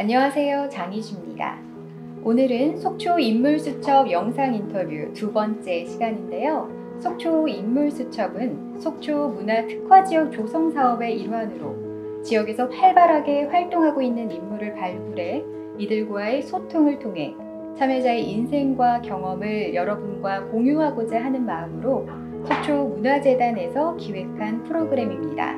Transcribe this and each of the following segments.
안녕하세요. 장희주입니다. 오늘은 속초 인물수첩 영상 인터뷰 두 번째 시간인데요. 속초 인물수첩은 속초 문화특화지역 조성사업의 일환으로 지역에서 활발하게 활동하고 있는 인물을 발굴해 이들과의 소통을 통해 참여자의 인생과 경험을 여러분과 공유하고자 하는 마음으로 속초문화재단에서 기획한 프로그램입니다.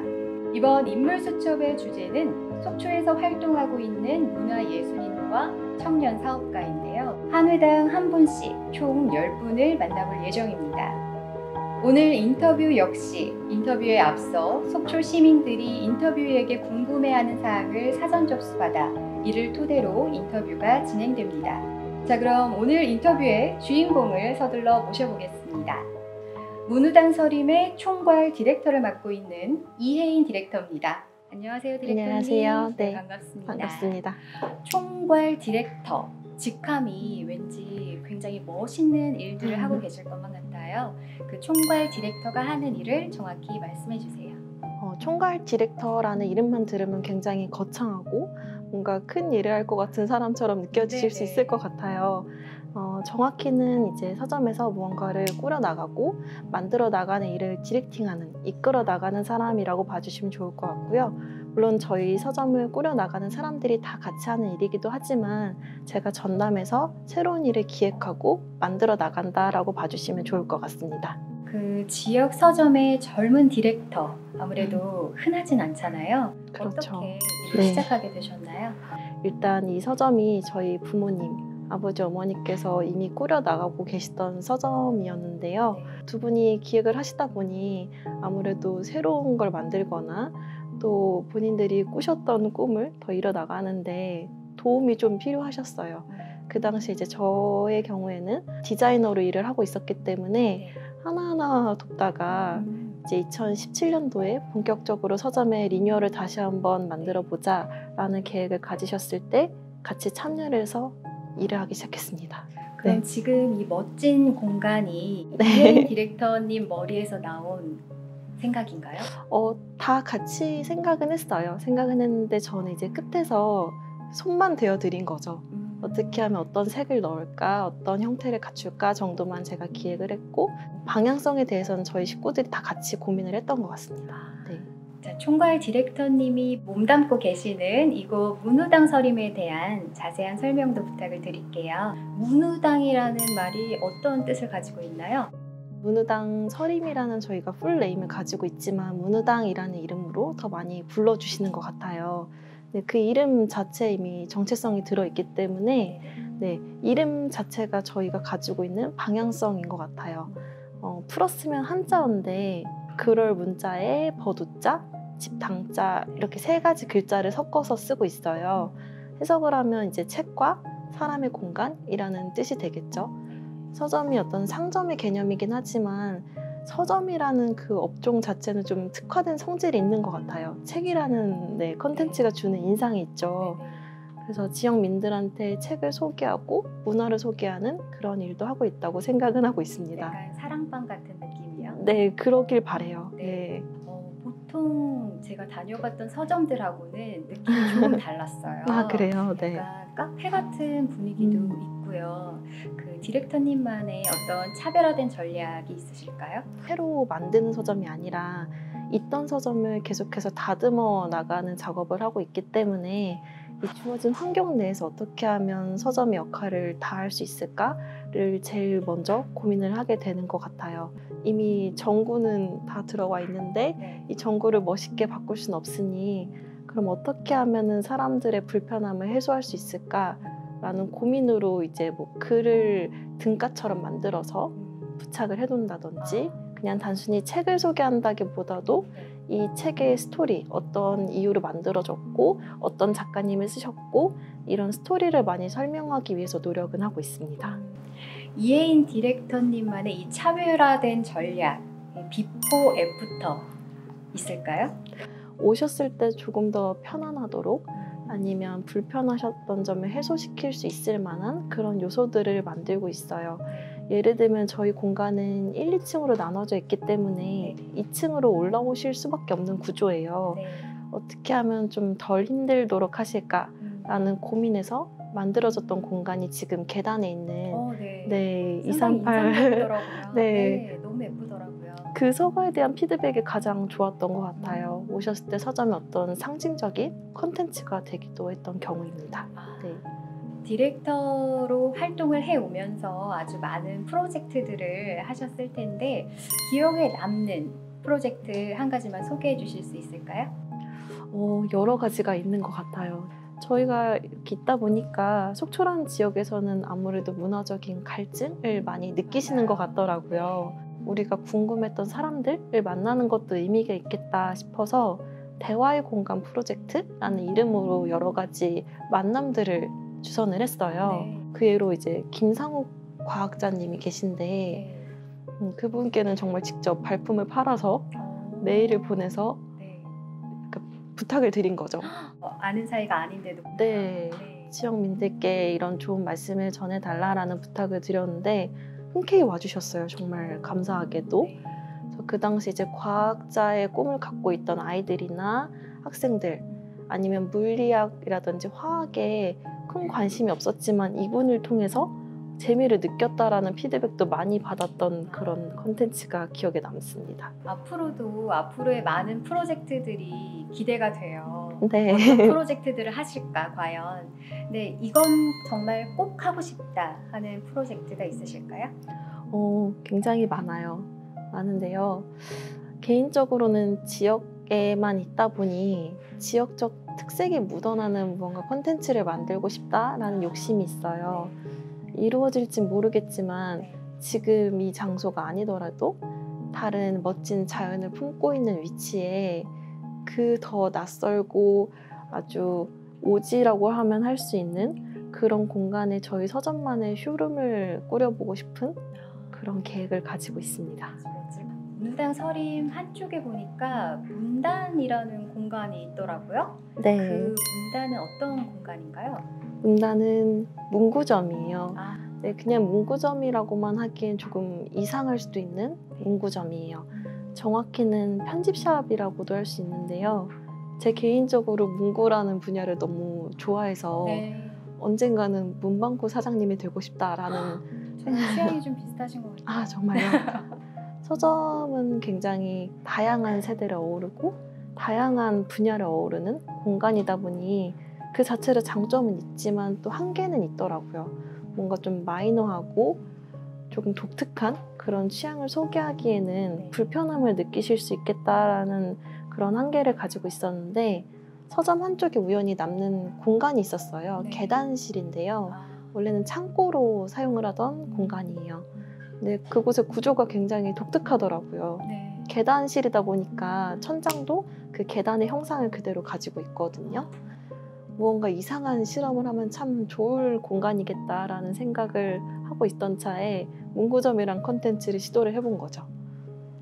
이번 인물수첩의 주제는 속초에서 활동하고 있는 문화예술인과 청년 사업가인데요. 한 회당 한 분씩 총 10분을 만나볼 예정입니다. 오늘 인터뷰 역시 인터뷰에 앞서 속초 시민들이 인터뷰에게 궁금해하는 사항을 사전 접수받아 이를 토대로 인터뷰가 진행됩니다. 자, 그럼 오늘 인터뷰의 주인공을 서둘러 모셔보겠습니다. 문우당 서림의 총괄 디렉터를 맡고 있는 이혜인 디렉터입니다. 안녕하세요, 디렉터님. 안녕하세요. 네, 반갑습니다. 반갑습니다. 총괄 디렉터, 직함이 왠지 굉장히 멋있는 일들을 하고 계실 것만 같아요. 그 총괄 디렉터가 하는 일을 정확히 말씀해 주세요. 총괄 디렉터라는 이름만 들으면 굉장히 거창하고 뭔가 큰 일을 할 것 같은 사람처럼 느껴지실 수 있을 것 같아요. 정확히는 이제 서점에서 무언가를 꾸려나가고 만들어 나가는 일을 디렉팅하는, 이끌어 나가는 사람이라고 봐주시면 좋을 것 같고요. 물론 저희 서점을 꾸려나가는 사람들이 다 같이 하는 일이기도 하지만 제가 전담해서 새로운 일을 기획하고 만들어 나간다라고 봐주시면 좋을 것 같습니다. 그 지역 서점의 젊은 디렉터, 아무래도 흔하진 않잖아요. 그렇죠. 어떻게 일을 시작하게 되셨나요? 일단 이 서점이 저희 부모님, 아버지, 어머니께서 이미 꾸려나가고 계시던 서점이었는데요. 두 분이 기획을 하시다 보니 아무래도 새로운 걸 만들거나 또 본인들이 꾸셨던 꿈을 더 이뤄나가는데 도움이 좀 필요하셨어요. 그 당시 이제 저의 경우에는 디자이너로 일을 하고 있었기 때문에 하나하나 돕다가 이제 2017년도에 본격적으로 서점의 리뉴얼을 다시 한번 만들어 보자 라는 계획을 가지셨을 때 같이 참여를 해서 일을 하기 시작했습니다. 그럼 지금 이 멋진 공간이 이혜인 디렉터님 머리에서 나온 생각인가요? 다 같이 생각은 했어요. 생각은 했는데 저는 이제 끝에서 손만 대어드린 거죠. 어떻게 하면 어떤 색을 넣을까, 어떤 형태를 갖출까 정도만 제가 기획을 했고 방향성에 대해서는 저희 식구들이 다 같이 고민을 했던 것 같습니다. 네. 자, 총괄 디렉터님이 몸담고 계시는 이곳 문우당 서림에 대한 자세한 설명도 부탁을 드릴게요. 문우당이라는 말이 어떤 뜻을 가지고 있나요? 문우당 서림이라는 저희가 풀네임을 가지고 있지만 문우당이라는 이름으로 더 많이 불러주시는 것 같아요. 네, 그 이름 자체에 이미 정체성이 들어있기 때문에 이름 자체가 저희가 가지고 있는 방향성인 것 같아요. 풀었으면 한자어인데 그럴 문자에 버두자, 집당자 이렇게 세 가지 글자를 섞어서 쓰고 있어요. 해석을 하면 이제 책과 사람의 공간이라는 뜻이 되겠죠. 서점이 어떤 상점의 개념이긴 하지만 서점이라는 그 업종 자체는 좀 특화된 성질이 있는 것 같아요. 책이라는 컨텐츠가 주는 인상이 있죠. 그래서 지역민들한테 책을 소개하고 문화를 소개하는 그런 일도 하고 있다고 생각은 하고 있습니다. 약간 사랑방 같은 느낌이요? 네, 그러길 바래요. 네. 보통 제가 다녀봤던 서점들하고는 느낌이 조금 달랐어요. 아, 그래요? 네. 약간 카페 같은 분위기도 있고요. 그 디렉터님만의 어떤 차별화된 전략이 있으실까요? 새로 만드는 서점이 아니라 있던 서점을 계속해서 다듬어 나가는 작업을 하고 있기 때문에 이 주어진 환경 내에서 어떻게 하면 서점의 역할을 다할 수 있을까를 제일 먼저 고민을 하게 되는 것 같아요. 이미 전구는 다 들어와 있는데 이 전구를 멋있게 바꿀 수는 없으니 그럼 어떻게 하면 사람들의 불편함을 해소할 수 있을까라는 고민으로 이제 뭐 글을 등가처럼 만들어서 부착을 해둔다든지 그냥 단순히 책을 소개한다기보다도 이 책의 스토리, 어떤 이유로 만들어졌고 어떤 작가님이 쓰셨고 이런 스토리를 많이 설명하기 위해서 노력은 하고 있습니다. 이혜인 디렉터님만의 이 차별화된 전략, 비포 애프터 있을까요? 오셨을 때 조금 더 편안하도록 아니면 불편하셨던 점을 해소시킬 수 있을 만한 그런 요소들을 만들고 있어요. 예를 들면 저희 공간은 1, 2층으로 나눠져 있기 때문에 2층으로 올라오실 수밖에 없는 구조예요. 어떻게 하면 좀 덜 힘들도록 하실까? 라는 고민에서 만들어졌던 공간이 지금 계단에 있는 네. 네, 상당히 238 인상적이더라고요. 네. 네, 너무 예쁘더라고요. 그 서거에 대한 피드백이 가장 좋았던 것 같아요. 오셨을 때 서점이 어떤 상징적인 컨텐츠가 되기도 했던 경우입니다. 네. 디렉터로 활동을 해오면서 아주 많은 프로젝트들을 하셨을 텐데 기억에 남는 프로젝트 한 가지만 소개해 주실 수 있을까요? 여러 가지가 있는 것 같아요. 저희가 이렇게 있다 보니까 속초라는 지역에서는 아무래도 문화적인 갈증을 많이 느끼시는 것 같더라고요. 우리가 궁금했던 사람들을 만나는 것도 의미가 있겠다 싶어서 대화의 공간 프로젝트라는 이름으로 여러 가지 만남들을 주선을 했어요. 네. 그 예로 이제 김상욱 과학자님이 계신데 네. 그분께는 정말 직접 발품을 팔아서 메일을 보내서 네. 부탁을 드린 거죠. 아는 사이가 아닌데도 네. 지역민들께 이런 좋은 말씀을 전해달라라는 부탁을 드렸는데 흔쾌히 와주셨어요. 정말 감사하게도. 네. 그래서 그 당시 이제 과학자의 꿈을 갖고 있던 아이들이나 학생들 아니면 물리학이라든지 화학에 큰 관심이 없었지만 이분을 통해서 재미를 느꼈다라는 피드백도 많이 받았던 그런 컨텐츠가 기억에 남습니다. 앞으로도 앞으로의 많은 프로젝트들이 기대가 돼요. 네. 어떤 프로젝트들을 하실까 과연. 네, 이건 정말 꼭 하고 싶다 하는 프로젝트가 있으실까요? 굉장히 많은데요. 개인적으로는 지역에만 있다 보니 지역적 특색이 묻어나는 무언가 콘텐츠를 만들고 싶다라는 욕심이 있어요. 이루어질진 모르겠지만 지금 이 장소가 아니더라도 다른 멋진 자연을 품고 있는 위치에 그 더 낯설고 아주 오지라고 하면 할 수 있는 그런 공간에 저희 서점만의 쇼룸을 꾸려보고 싶은 그런 계획을 가지고 있습니다. 문우당 서림 한쪽에 보니까 문단이라는 공간이 있더라고요. 네. 그 문단은 어떤 공간인가요? 문단은 문구점이에요. 아, 네, 그냥 문구점이라고만 하기엔 조금 이상할 수도 있는 문구점이에요. 정확히는 편집샵이라고도 할 수 있는데요. 제 개인적으로 문구라는 분야를 너무 좋아해서 네. 언젠가는 문방구 사장님이 되고 싶다라는 취향이 좀 비슷하신 것 같아요. 아 정말요? 서점은 굉장히 다양한 세대를 어우르고 다양한 분야를 어우르는 공간이다 보니 그 자체로 장점은 있지만 또 한계는 있더라고요. 뭔가 좀 마이너하고 조금 독특한 그런 취향을 소개하기에는 불편함을 느끼실 수 있겠다라는 그런 한계를 가지고 있었는데 서점 한쪽에 우연히 남는 공간이 있었어요. 네. 계단실인데요. 원래는 창고로 사용을 하던 공간이에요. 근데 그곳의 구조가 굉장히 독특하더라고요. 네. 계단실이다 보니까 천장도 그 계단의 형상을 그대로 가지고 있거든요. 무언가 이상한 실험을 하면 참 좋을 공간이겠다라는 생각을 하고 있던 차에 문구점이란 컨텐츠를 시도를 해본 거죠.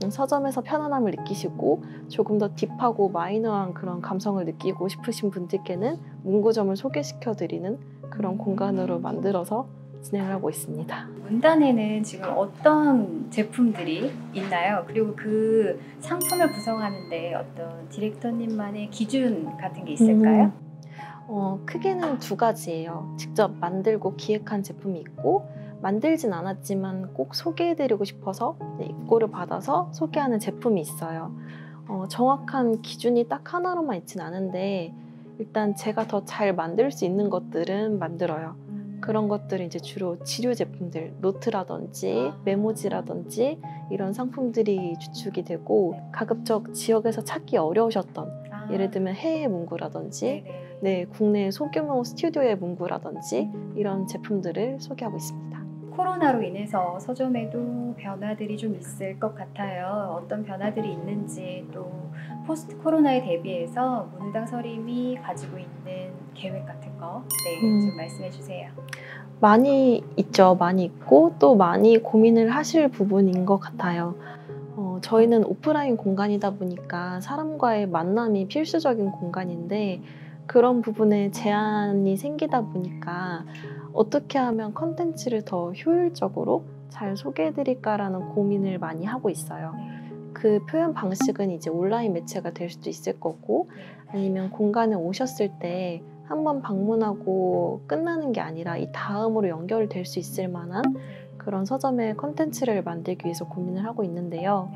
서점에서 편안함을 느끼시고 조금 더 딥하고 마이너한 그런 감성을 느끼고 싶으신 분들께는 문구점을 소개시켜드리는 그런 공간으로 만들어서 진행을 하고 있습니다. 문단에는 지금 어떤 제품들이 있나요? 그리고 그 상품을 구성하는데 어떤 디렉터님만의 기준 같은 게 있을까요? 크게는 두 가지예요. 직접 만들고 기획한 제품이 있고 만들진 않았지만 꼭 소개해드리고 싶어서 입고를 받아서 소개하는 제품이 있어요. 정확한 기준이 딱 하나로만 있진 않은데 일단 제가 더 잘 만들 수 있는 것들은 만들어요. 그런 것들은 이제 주로 지류 제품들, 노트라든지 메모지라든지 이런 상품들이 주축이 되고 가급적 지역에서 찾기 어려우셨던 예를 들면 해외 문구라든지 네, 국내 소규모 스튜디오의 문구라든지 이런 제품들을 소개하고 있습니다. 코로나로 인해서 서점에도 변화들이 좀 있을 것 같아요. 어떤 변화들이 있는지 또 포스트 코로나에 대비해서 문우당 서림이 가지고 있는 계획 같은 거 좀 말씀해 주세요. 많이 있죠. 많이 있고 또 많이 고민을 하실 부분인 것 같아요. 저희는 오프라인 공간이다 보니까 사람과의 만남이 필수적인 공간인데 그런 부분에 제한이 생기다 보니까 어떻게 하면 컨텐츠를 더 효율적으로 잘 소개해드릴까라는 고민을 많이 하고 있어요. 그 표현 방식은 이제 온라인 매체가 될 수도 있을 거고 아니면 공간에 오셨을 때 한번 방문하고 끝나는 게 아니라 이 다음으로 연결될 수 있을 만한 그런 서점의 컨텐츠를 만들기 위해서 고민을 하고 있는데요.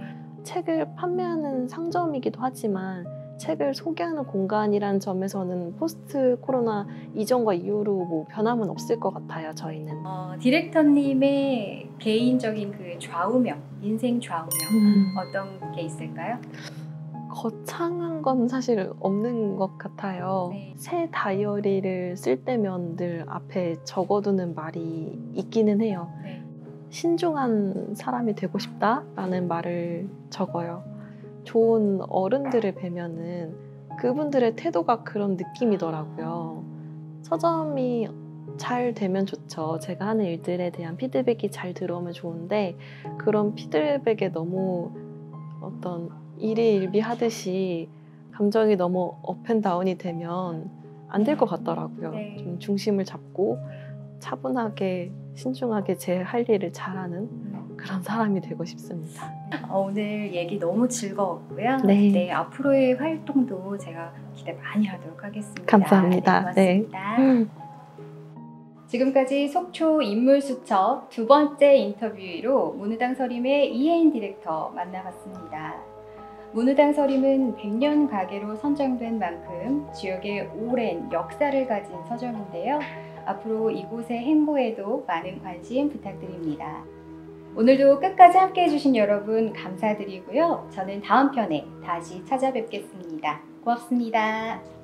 책을 판매하는 상점이기도 하지만 책을 소개하는 공간이라는 점에서는 포스트 코로나 이전과 이후로 뭐 변함은 없을 것 같아요, 저희는. 디렉터님의 개인적인 그 좌우명, 인생 좌우명 어떤 게 있을까요? 거창한 건 사실 없는 것 같아요. 네. 새 다이어리를 쓸 때면 늘 앞에 적어두는 말이 있기는 해요. 네. 신중한 사람이 되고 싶다라는 말을 적어요. 좋은 어른들을 뵈면은 그분들의 태도가 그런 느낌이더라고요. 서점이 잘 되면 좋죠. 제가 하는 일들에 대한 피드백이 잘 들어오면 좋은데 그런 피드백에 너무 어떤 일희일비하듯이 감정이 너무 업앤다운이 되면 안 될 것 같더라고요. 네. 좀 중심을 잡고 차분하게 신중하게 제 할 일을 잘하는 그런 사람이 되고 싶습니다. 오늘 얘기 너무 즐거웠고요. 네. 앞으로의 활동도 제가 기대 많이 하도록 하겠습니다. 감사합니다. 네, 고맙습니다. 지금까지 속초 인물수첩 두 번째 인터뷰로 문우당 서림의 이혜인 디렉터 만나봤습니다. 문우당 서림은 100년 가게로 선정된 만큼 지역에 오랜 역사를 가진 서점인데요. 앞으로 이곳의 행보에도 많은 관심 부탁드립니다. 오늘도 끝까지 함께 해주신 여러분 감사드리고요. 저는 다음 편에 다시 찾아뵙겠습니다. 고맙습니다.